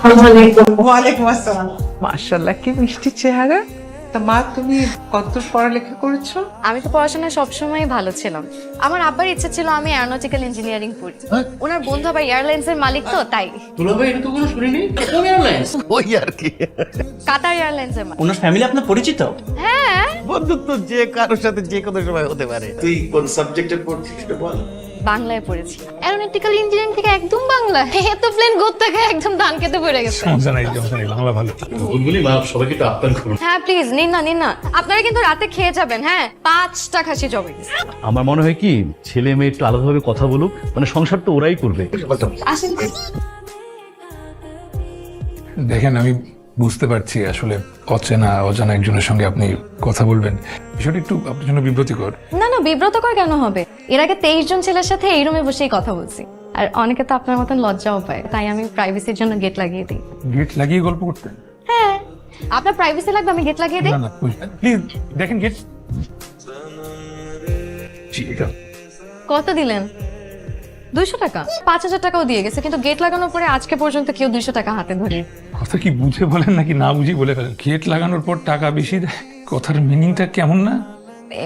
ওয়ালাইকুম আসসালাম। মাশাআল্লাহ, কি মিষ্টি চেহারা। তা মা, তুমি কতদূর পড়ালেখা করেছো? আমি তো পড়াশোনায় সবসময় ভালো ছিলাম। আমার আব্বার ইচ্ছা ছিল আমি এয়ারোনটিক্যাল ইঞ্জিনিয়ারিং পড়ি। ওনার বন্ধু আবার এয়ারলাইন্সের মালিক, তো তাই। দুলাভাই, এটা তো কোনো শুনিনি। কোন এয়ারলাইন্স? ওই আর কি, কাতার এয়ারলাইন্সের মালিক। ওনার ফ্যামিলি আপনার পরিচিত? হ্যাঁ, বন্ধুত্ব যে কারোর সাথে যে কোনো সময় হতে পারে। তুই কোন সাবজেক্টে পড়ছিস সেটা বল। বাংলায় পড়েছি। এয়ারোনটিক্যাল ইঞ্জিনিয়ারিং থেকে একদম বাংলা। এত প্লেন গোত্তা থেকে একদম ধান খেতে পড়ে গেছে। সমস্যা নাই, বাংলা ভালো। বুলবুলি মা, সবাইকে তো আপ্যায়ন করুন। হ্যাঁ প্লিজ, নিন না। আপনারা কিন্তু রাতে খেয়ে যাবেন। হ্যাঁ, 5টা খাসি জবে। আমার মনে হয় কি, ছেলে মেয়ে একটু আলাদাভাবে কথা বলুক, মানে সংসার তো ওরাই করবে। আসেন। দেখেন, আমি বুঝতে পারছি আসলে অজানা একজনের সঙ্গে আপনি কথা বলবেন, বিষয়টা একটু আপনার জন্য বিব্রতিকর। না, বিব্রতকর কেন হবে? এর আগে 23 জন ছেলের সাথে এই রুমে বসেই কথা বলছি। আর অনেকে তো আপনার মতন লজ্জাও পায়, তাই আমি প্রাইভেসির জন্য গেট লাগিয়ে দিই। গেট লাগিয়ে গল্প করতেন? হ্যাঁ, আপনার প্রাইভেসি লাগবে, আমি গেট লাগিয়ে দিই। না প্লিজ দেখেন গেট। কত দিলেন? 200 টাকা। 5000 টাকাও দিয়ে গেছে, কিন্তু গেট লাগানোর পরে আজকে পর্যন্ত কেউ 200 টাকা হাতে ধরে। কথা কি বুঝে বলেন নাকি না বুঝি বলে ফেলেন? গেট লাগানোর পর টাকা বেশি দেয়, কথার মিনিংটা কেমন না?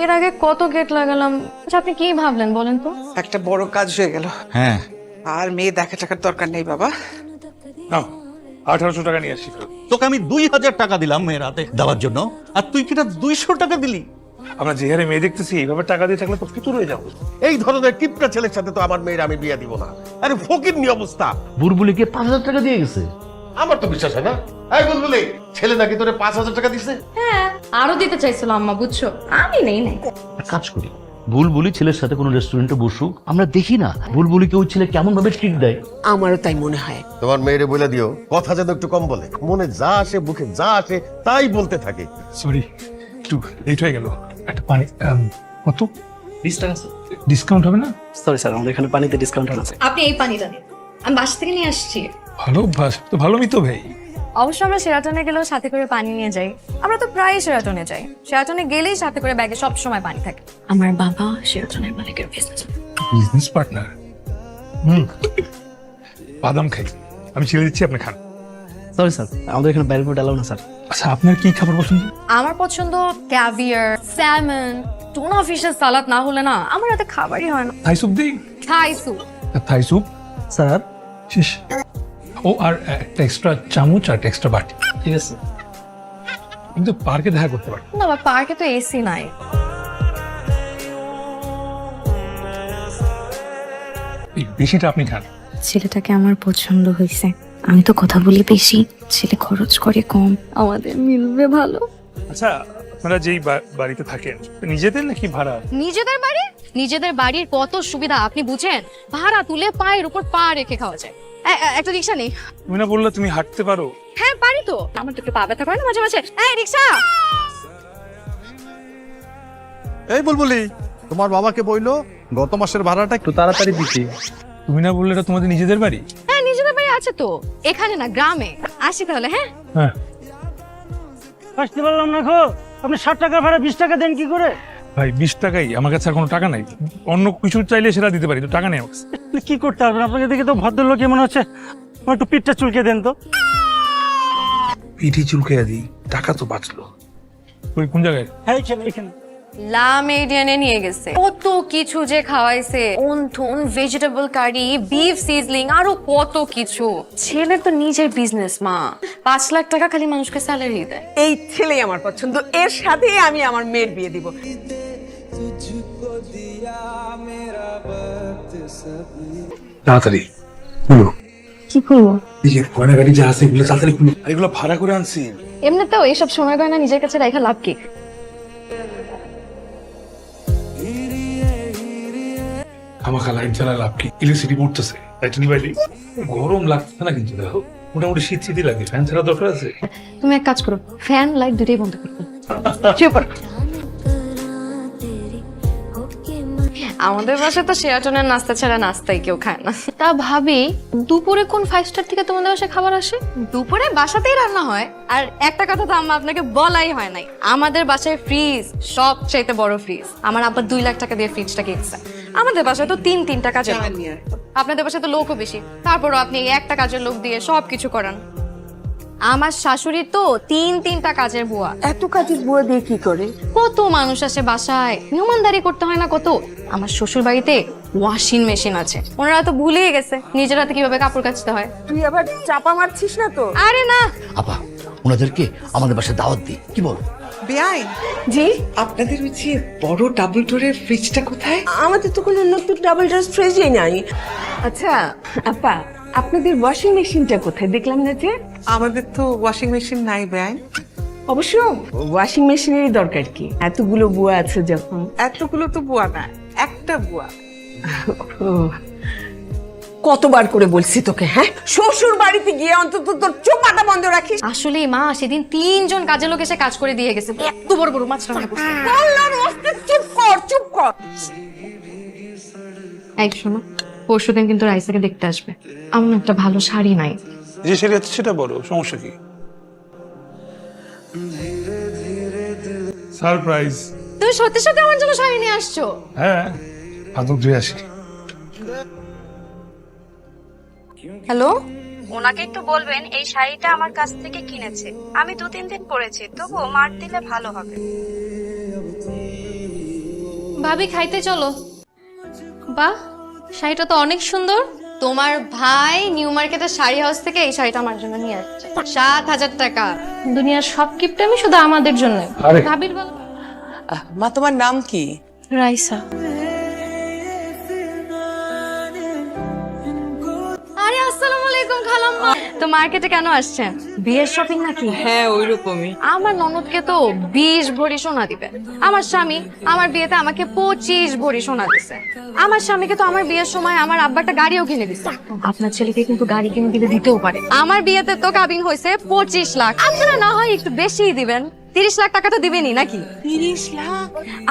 এর আগে কত গেট লাগালাম। আচ্ছা, আপনি কি ভাবলেন বলেন তো? একটা বড় কাজ হয়ে গেল। হ্যাঁ, আর মেয়ে দেখা টাকার দরকার নেই বাবা। নাও 1800 টাকা নিয়ে আসি। তোকে আমি 2000 টাকা দিলাম মেয়ের হাতে দেওয়ার জন্য, আর তুই কিনা 200 টাকা দিলি। আমরা যে হারে মেয়ে দেখতেছি, এইভাবে টাকা দিয়ে থাকলে তো ফিতুর হয়ে যাবো। এই ধরনের কিপটা ছেলের সাথে তো আমার মেয়ের আমি বিয়ে দিব না। আরে ফকিরনি অবস্থা। বুলবুলিকে 5000 টাকা দিয়ে গেছে। আমার তো বিশ্বাস হয় না। এই বুলবুলি, ছেলে নাকি তোরে 5000 টাকা দিছে? হ্যাঁ, আরো দিতে চাইছিল আম্মা, বুঝছো? আমি নেই। এক কাজ করি, বুলবুলি ছেলের সাথে কোনো রেস্টুরেন্টে বসুক, আমরা দেখি না বুলবুলিকে ওই ছেলে কেমন ভাবে ট্রিট দেয়। আমারও তাই মনে হয়। তোমার মেয়েরে বলে দিও, কথা যেন একটু কম বলে। মনে যা আসে, মুখে যা আসে তাই বলতে থাকে। সরি, একটু লেট হয়ে গেল। একটা পানি। কত 20 টাকা স্যার। ডিসকাউন্ট হবে না? সরি স্যার, আমাদের এখানে পানিতে ডিসকাউন্ট আছে। আপনি এই পানিটা নিন, আমি বাসা থেকে নিয়ে আসছি। ভালো অভ্যাস তো, ভালো মিতো ভাই। অবশ্য আমরা সেরাটনে গেলেও সাথে করে পানি নিয়ে যাই। আমরা তো প্রায় সেরাটনে যাই। সেরাটনে গেলেই সাথে করে ব্যাগে সব সময় পানি থাকে। আমার বাবা সেরাটনের মালিকের বিজনেস। Business partner. বাদাম খাই, আমি ছেড়ে দিচ্ছি, আপনি খান। সরি স্যার, আমাদের এখানে বাইরে ফুড অ্যালাউ না স্যার। আচ্ছা, আপনার কি খাবার পছন্দ? আমার পছন্দ ক্যাভিয়ার, স্যালমন, টুনা ফিশের সালাদ না হলে না আমার রাতে খাবারই হয় না। থাই স্যুপ দিই? Thai soup. Thai soup sir শেষ। ও, আর একটা এক্সট্রা চামচ আর একটা এক্সট্রা বাটি। ঠিক আছে। কিন্তু পার্কে দেখা করতে পারি না, পার্কে তো এসি নাই। এই বেশিটা আপনি খান। ছেলেটাকে আমার পছন্দ হয়েছে। আমি তো কথা বলি বেশি, ছেলে খরচ করে কম, আমাদের মিলবে ভালো। আচ্ছা, আপনারা যেই বাড়িতে থাকেন নিজেদের নাকি ভাড়া? নিজেদের বাড়ি? নিজেদের বাড়ির কত সুবিধা আপনি বুঝেন? ভাড়া তুলে পায়ের উপর পা রেখে খাওয়া যায়। একটা রিক্সা নেই? তুমি না বললে তুমি হাঁটতে পারো? হ্যাঁ পারি তো, আমার তো একটু পা ব্যথা করে না মাঝে মাঝে। এই রিক্সা! এই বুলবুলি, তোমার বাবাকে বইলো গত মাসের ভাড়াটা একটু তাড়াতাড়ি দিতে। তুমি না বললে এটা তোমাদের নিজেদের বাড়ি? হ্যাঁ, নিজেদের বাড়ি আছে তো, এখানে না গ্রামে। আসি তাহলে। হ্যাঁ হ্যাঁ। আসতে পারলাম না খো, আপনি 60 টাকা ভাড়া 20 টাকা দেন কি করে? ভাই 20 টাকাই, আমার কাছে আর কোনো টাকা নাই। অন্য কিছু চাইলে সেটা দিতে পারি, তো টাকা নেই আমার কাছে। কি করতে পারবেন? আপনাকে দেখে তো ভদ্রলোক মনে হচ্ছে। আমার একটু পিঠটা চুলকে দেন তো। পিঠি চুলকে দিই, টাকা তো বাঁচলো। ওই কোন জায়গায়? হ্যাঁ, এখানে লা মেডিয়ানে নিয়ে গেছে। কত কিছু যে খাওয়াইছে, ওনথুন, ভেজিটেবল কারি, বিফ সিজলিং, আরো কত কিছু। ছেলের তো নিজের বিজনেস মা, 5 লাখ টাকা খালি মানুষকে স্যালারি দেয়। এই ছেলেই আমার পছন্দ, এর সাথে আমি আমার মেয়ের বিয়ে দিব। তাড়াতাড়ি খুলো। কি করবো? এই যে গয়না গাড়ি যা আছে এগুলো তাড়াতাড়ি খুলো। আর এগুলো ভাড়া করে আনছি। এমনিতেও এইসব সময় গয়না নিজের কাছে রাখা লাভ কি? আমাকে লাইট জ্বালা লাভ কি? ইলেকট্রিসিটি পড়তেছে, লাইট নিবাইলি। গরম লাগছে না কিন্তু, দেখো মোটামুটি শীত শীতই লাগে। ফ্যান ছাড়া দরকার আছে? তুমি এক কাজ করো, ফ্যান লাইট দুটোই বন্ধ করো। চুপ করো। আমাদের বাসায় তো শেরাটনের নাস্তা ছাড়া নাস্তাই কেউ খায় না। তা ভাবি, দুপুরে কোন 5 স্টার থেকে তোমাদের বাসায় খাবার আসে? দুপুরে বাসাতেই রান্না হয়। আর একটা কথা তো আম্মা আপনাকে বলাই হয় নাই, আমাদের বাসায় ফ্রিজ, সবচাইতে বড় ফ্রিজ। আমার আব্বা 2 লাখ টাকা দিয়ে ফ্রিজটা কিনছে। আমাদের বাসায় তো 3-3টা কাজের লোক। আপনাদের বাসায় তো লোকও বেশি, তারপরও আপনি একটা কাজের লোক দিয়ে সবকিছু করান। আমার শাশুড়ি তো তিনটা কাজের বুয়া। এত কাজের বুয়া দিয়ে কি করে? কত মানুষ আসে বাসায়, মেহমানদারি করতে হয় না কত। আমার শ্বশুর বাড়িতে ওয়াশিং মেশিন আছে, ওনারা তো ভুলেই গেছে নিজের হাতে কিভাবে কাপড় কাচতে হয়। তুই আবার চাপা মারছিস না তো? আরে না, আপা ওনাদেরকে আমাদের বাসায় দাওয়াত দিই, কি বল? বেআই, জি, আপনাদের ওই যে বড় ডাবল ডোরের ফ্রিজটা কোথায়? আমাদের তো কোনো নতুন ডাবল ডোর ফ্রিজই নাই। আচ্ছা আপা, আপনাদের ওয়াশিং মেশিনটা কোথায়? দেখলাম না যে। আমাদের তো ওয়াশিং মেশিন নাই বেআই। অবশ্য ওয়াশিং মেশিনেরই দরকার কি, এতগুলো বুয়া আছে যখন। এতগুলো তো বুয়া না, একটা বুয়া। ও, কতবার করে বলছি তোকে, হ্যাঁ, শ্বশুর বাড়িতে গিয়ে অন্তত তোর চোপাটা বন্ধ রাখিস। আসলে মা সেদিন 3 জন কাজের লোক এসে কাজ করে দিয়ে গেছে, এত বড় বড় মাছ রান্না করছে। আল্লাহর ওয়াস্তে চুপ কর, চুপ কর। এই শোনো, পরশুদিন কিন্তু রাইসাকে দেখতে আসবে। আমার একটা ভালো শাড়ি নাই। যে সেটা সেটা বলো, সমস্যা কি? সারপ্রাইজ। তুমি সত্যি সত্যি আমার জন্য শাড়ি নিয়ে আসছো? হ্যাঁ, আদর দিয়ে আসি। হ্যালো, ওনাকে একটু বলবেন এই শাড়িটা আমার কাছ থেকে কিনেছে, আমি 2-3 দিন পরেছি, তবুও মার দিলে ভালো হবে। ভাবি খাইতে চলো। বাহ, শাড়িটা তো অনেক সুন্দর। তোমার ভাই নিউ মার্কেটের শাড়ি হাউস থেকে এই শাড়িটা আমার জন্য নিয়ে আসছে। 7,000 টাকা। দুনিয়ার সব গিফট আমি শুধু আমাদের জন্য। আরে। ভাবির বল। মা, তোমার নাম কি? রাইসা। আরে আসসালামু আলাইকুম খালাম্মা। তো মার্কেটে কেন আসছেন? বিয়ের শপিং নাকি? হ্যাঁ, ওইরকমই। আমার ননদকে তো 20 ভরি সোনা দিবে। আমার স্বামী আমার বিয়েতে আমাকে 25 ভরি সোনা দিছে। আমার স্বামীকে তো আমার বিয়ের সময় আমার আব্বাটা গাড়িও কিনে দিছে। আপনার ছেলেকে কিন্তু গাড়ি কিনে দিলে দিতেও পারে। আমার বিয়েতে তো কাবিন হয়েছে 25 লাখ। আপনারা না হয় একটু বেশিই দিবেন, 30 লাখ টাকা তো দিবেনই নাকি? 30 লাখ?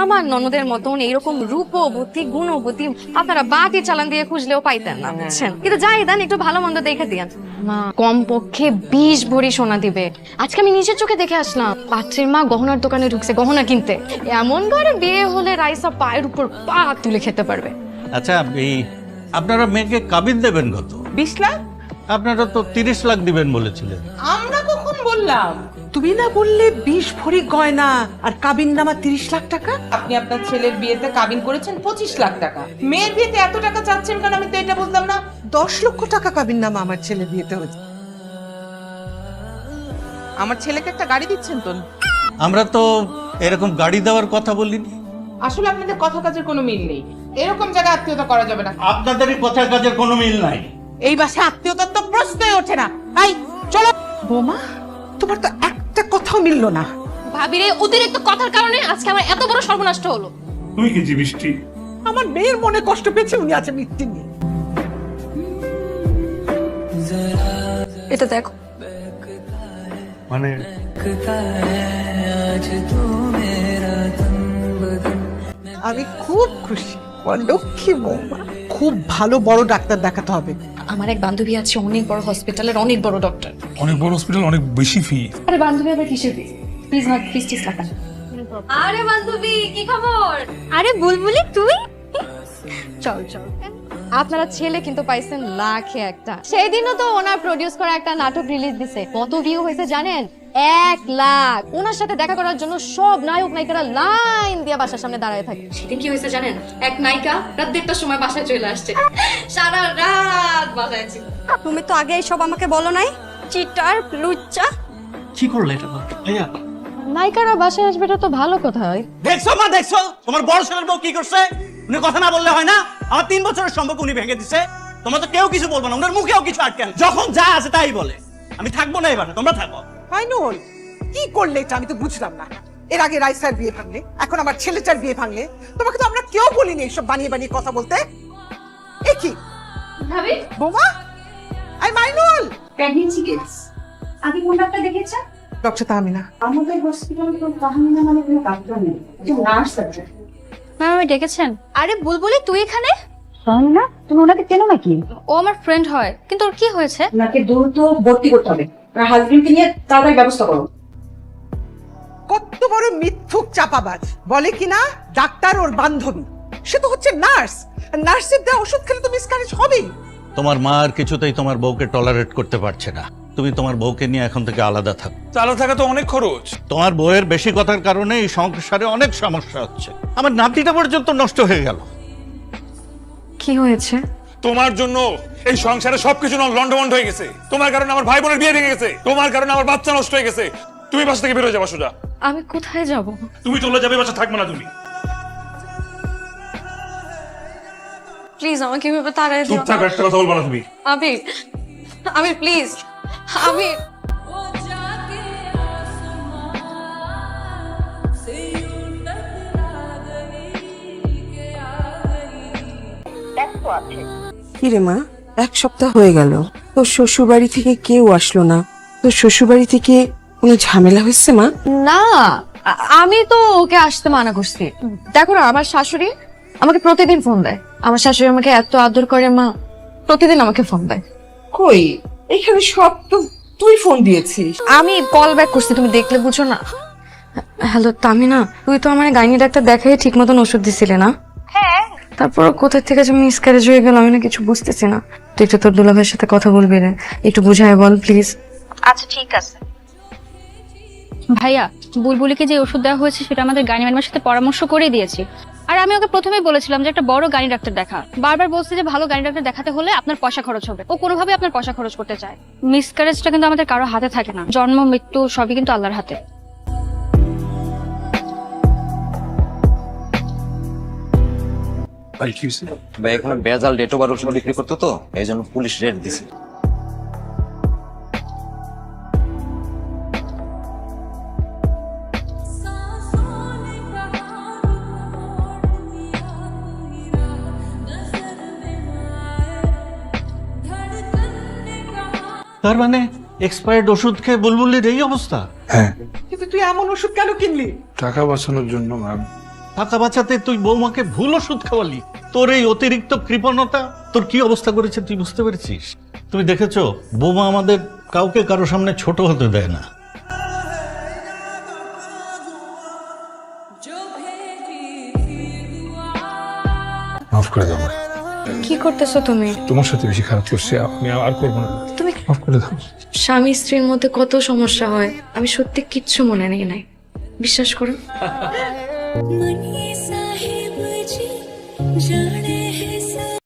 আমার ননদের মতন এরকম রূপবতী গুণবতী আপনারা বাটি চালান দিয়ে খুঁজলেও পাইতেন না, বুঝছেন? কিন্তু যাই দেন, একটু ভালো মন্দ দেখে দিয়েন। মা কমপক্ষে 20 ভরি সোনা দিবে। আজকে আমি নিজের চোখে দেখে আসলাম, পাত্রীর মা গহনার দোকানে ঢুকছে গহনা কিনতে। এমন ঘরে বিয়ে হলে রাইসা পায়ের উপর পা তুলে খেতে পারবে। আচ্ছা, এই আপনারা মেয়েকে কাবিন দেবেন কত? 20 লাখ? আপনারা তো 30 লাখ দিবেন বলেছিলেন। আমরা কখন বললাম? তুমি না বললে 20 ভরি গয়না আর কাবিন নামা 30 লাখ টাকা? আপনি আপনার ছেলের বিয়েতে কাবিন করেছেন 25 লাখ টাকা, মেয়ের বিয়েতে এত টাকা চাচ্ছেন কেন? আমি তো এটা বুঝলাম না। 10 লক্ষ টাকা কাবিন নামা আমার ছেলে বিয়েতে হয়েছে। আমার ছেলেকে একটা গাড়ি দিচ্ছেন তো? আমরা তো এরকম গাড়ি দেওয়ার কথা বলিনি। আসলে আপনাদের কথা কাজের কোনো মিল নেই, এরকম জায়গায় আত্মীয়তা করা যাবে না। আপনাদেরই কথার কাজের কোনো মিল নাই। এই বাসায় আত্মীয়তার তো প্রশ্নই ওঠে না। এই চলো। বোমা, তোমার তো একটা কথাও মিললো না। ভাবিরে অতিরিক্ত কথার কারণে আজকে আমার এত বড় সর্বনাশ হলো। তুই কি জি মিষ্টি? আমার মেয়ের মনে কষ্ট পেয়েছে, উনি আছে মিথ্যে নিয়ে। এটা দেখো, মানে আমি খুব খুশি, লক্ষ্মী বৌমা। খুব ভালো বড় ডাক্তার দেখাতে হবে। আমার এক বান্ধবী আছে অনেক বড় হসপিটালের অনেক বড় ডক্টর। অনেক বড় হসপিটাল, অনেক বেশি ফি। আরে বান্ধবী আবার কিসের ফিস? প্লিজ না, ফিস টাকা। আরে বান্ধবী কি খবর? আরে বুলবুলি তুই? চল চল। আপনারা ছেলে কিন্তু পাইছেন লাখে একটা। সেই দিনও তো ওনার প্রডিউস করা একটা নাটক রিলিজ দিছে, কত ভিউ হয়েছে জানেন? 1 লাখ। ওনার সাথে দেখা করার জন্য সব নায়ক নায়িকারা লাইন দিয়ে বাসার সামনে দাঁড়ায় থাকে। সেদিন কি হয়েছে জানেন? এক নায়িকা রাত 1:30টার সময় বাসায় চলে আসছে, সারা রাত বাসায় ছিল। তুমি তো আগে সব আমাকে বলো নাই, চিটার লুচ্চা। কি করলে এটা মা? ভাইয়া, নায়িকারা বাসায় আসবে, এটা তো ভালো কথা হয়। দেখছো মা, দেখছো তোমার বড় ছেলের বউ কি করছে? উনি কথা না বললে হয় না? আমার 3 বছরের সম্পর্ক উনি ভেঙে দিছে। তোমরা তো কেউ কিছু বলবো না, ওনার মুখেও কিছু আটকেন। যখন যা আছে তাই বলে। আমি থাকবো না এবার, তোমরা থাকো। ফাইনুল, কি করলে এটা? আমি তো বুঝলাম না। এর আগে রাইসার বিয়ে ভাঙলে, এখন আমার ছেলেটার বিয়ে ভাঙলে। তোমাকে তো আমরা কেউ বলিনি এইসব বানিয়ে বানিয়ে কথা বলতে। এ কি ভাবি, বোমা? আই মাইনুল, প্রেগন্যান্সি কিডস আগে কোন ডাক্তার দেখেছেন? ডক্টর তাহমিনা। আমাদের হসপিটালে তো তাহমিনা মানে কোনো ডাক্তার নেই, যে নার্স আছে। ম্যাম আমি ডেকেছেন? আরে বুলবুলি তুই এখানে? তাহমিনা, তুমি ওনাকে চেনো নাকি? ও আমার ফ্রেন্ড হয়, কিন্তু ওর কি হয়েছে? ওনাকে দ্রুত ভর্তি করতে হবে, আর হাজবেন্ডকে নিয়ে তাড়াতাড়ি ব্যবস্থা করো। কত বড় মিথ্যুক চাপাবাজ! বলে কিনা ডাক্তার ওর বান্ধবী, সে তো হচ্ছে নার্স। নার্সের দেওয়া ওষুধ খেলে তো মিসক্যারেজ হবেই। তোমার মা আর কিছুতেই তোমার বউকে টলারেট করতে পারছে না। তুমি তোমার বউকে নিয়ে এখন থেকে আলাদা থাকো। চালা থাকা তো অনেক খরচ। তোমার বউয়ের বেশি কথার কারণে এই সংসারে অনেক সমস্যা হচ্ছে। আমার নাতিটা পর্যন্ত নষ্ট হয়ে গেল। কি হয়েছে? তোমার জন্য এই সংসারে সবকিছু লন্ডভন্ড হয়ে গেছে। তোমার কারণে আমার ভাই বোনের বিয়ে ভেঙে গেছে, তোমার কারণে আমার বাচ্চা নষ্ট হয়ে গেছে। তুমি বাসা থেকে বের হয়ে যাবা সোজা। আমি কোথায় যাব? তুমি চলে যাবে, বাসা থাকবে না তুমি। প্লিজ আমাকে এভাবে তাড়াই দিও চুপ থাকো, একটা কথা বলবা না তুমি। আবির, আবির প্লিজ, আবির। কি রে মা, 1 সপ্তাহ হয়ে গেল, তোর শ্বশুর বাড়ি থেকে কেউ আসলো না। তোর শ্বশুর বাড়ি থেকে কোনো ঝামেলা হয়েছে মা? না, আমি তো ওকে আসতে মানা করছি। দেখো না, আমার শাশুড়ি আমাকে প্রতিদিন ফোন দেয়। আমার শাশুড়ি আমাকে এত আদর করে মা, প্রতিদিন আমাকে ফোন দেয়। কই, এখানে সব তো তুই ফোন দিয়েছিস। আমি কল ব্যাক করছি, তুমি দেখলে বুঝো না। হ্যালো তামিনা, তুই তো আমার গাইনি ডাক্তার দেখাই ঠিক মতন ওষুধ দিছিলে না? হ্যাঁ। তারপর কোথা থেকে যে মিসক্যারেজ হয়ে গেল আমি না কিছু বুঝতেছি না। তুই একটু তোর দুলাভাইয়ের সাথে কথা বলবি রে, একটু বুঝায় বল প্লিজ। আচ্ছা ঠিক আছে। ভাইয়া, বুলবুলিকে যে ওষুধ দেওয়া হয়েছে সেটা আমাদের গাইনি ম্যাডামের সাথে পরামর্শ করে দিয়েছি। আর আমি ওকে প্রথমেই বলেছিলাম যে একটা বড় গাইনি ডাক্তার দেখা। বারবার বলছে যে ভালো গাইনি ডাক্তার দেখাতে হলে আপনার পয়সা খরচ হবে। ও কোনোভাবে আপনার পয়সা খরচ করতে চায়। মিসক্যারেজটা কিন্তু আমাদের কারো হাতে থাকে না, জন্ম মৃত্যু সবই কিন্তু আল্লাহর হাতে। ভাই কি হয়েছে? ভাই এখানে বেজাল ডেট ওভার ওষুধ বিক্রি করতো তো, এই জন্য পুলিশ রেড দিছে। তার মানে এক্সপায়ার্ড ওষুধ খেয়ে বুলবুলির এই অবস্থা? হ্যাঁ, কিন্তু তুই এমন ওষুধ কেন কিনলি? টাকা বাঁচানোর জন্য ম্যাম। টাকা বাঁচাতে তুই বৌমাকে ভুল ওষুধ খাওয়ালি। তোর এই অতিরিক্ত কৃপণতা তোর কি অবস্থা করেছে তুই বুঝতে পেরেছিস? তুমি দেখেছো, বৌমা আমাদের কাউকে কারো সামনে ছোট হতে দেয় না। মাফ করে দাও। কি করতেছো তুমি? তোমার সাথে বেশি খারাপ করছি, আমি আর করবো না। তুমি মাফ করে দাও। স্বামী স্ত্রীর মধ্যে কত সমস্যা হয়, আমি সত্যি কিচ্ছু মনে নেই নাই, বিশ্বাস করো।